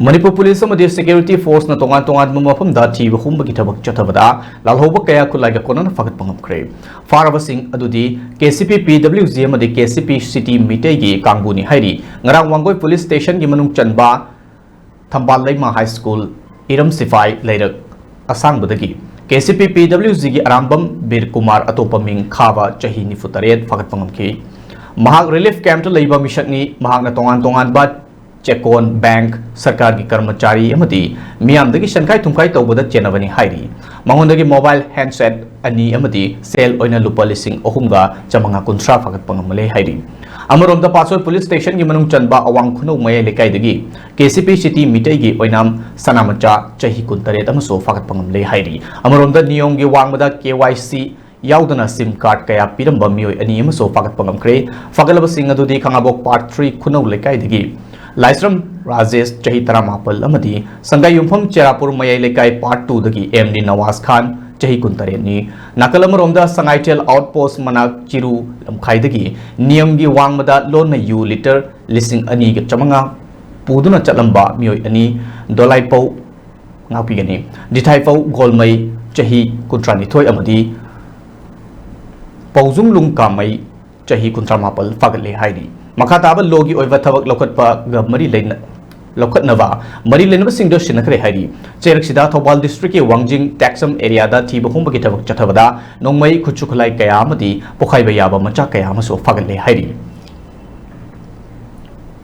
Manipur Police and Security Force na tongan mafam da thiba humbagi thabak chathabada lalhouba kaya khutlaiga konana phagatkhre farabasing adudi KCP PWG amadi KCP City Mitegi Kangbuni hairi ngarang wangoi Police Station gi manung chanba Thambal Laima High School Iram Sifai Lairak Asangbadagi KCP PWG gi Arambam Bir Kumar Atopaming Khava Chahi Nifutaret phagatpangamki Mahak Relief Camp to Laiba Mishakni Mahak na tongan ba Chekon Bank Sarkar की कर्मचारी अमदी मियामदगी शंकाई तुमकाई तौबदा चेनबनी हाइरी मंगोंदगी mobile handset अनि अमदी cell ओइना लुपा लिसिंग अहुमगा चमंगा कुंत्रा फगत पंगमले हाइरी अमरोमदा पासोय police station की मनुंग चनबा अवांग खुनो मये लेकाइदगी KCP city मिटेगी ओइनाम सनामचा चही कुंतरेत अमसो फगत पंगमले हाइरी अमरोमदा नियोंगी वांगबदा KYC याउदना SIM card कया पिरंबा मियोय अनि अमसो फगत पंगमख्रे फगलबसिंग अदुदी खंगाबोक part 3 खुनो लेकाइदगी Laishram Rajesh चही तरामापल अमदी Sangai युमफम चेरापुर मयाई लेकाई part 2 दगी MD Nawaz Khan चही कुंतरेनी नाकलमरोमदा संगाईटेल आउटपोस्ट मनाक चिरु लमखाइदगी नियमगी वांगमदा लोन यू लीटर लिसिंग अनि गे चमंगा पुदुना चलंबा मियोय अनि दोलाइपौ ngapiगनी दिथाइपौ गोलमई चही कुंत्रानिथोय अमदी पौजुंग लुंग कामई चही कुंत्रामापल फागले हाइरी मखाताब लोगी ओइवा थबक लौखटपा ग मरी लेन लौखटनवा मरी लेनबा सिंगदो सिनखरे हाइरी चेरक्सिदा थौबाल डिस्ट्रिक्ट के वांगजिंग टैक्सम एरिया दा थिबा हुंबगी थबक चथबदा नोंमई खुचुखलाई कया अमदी पोखाइबा याबा मचा कया अमसो फागले हाइरी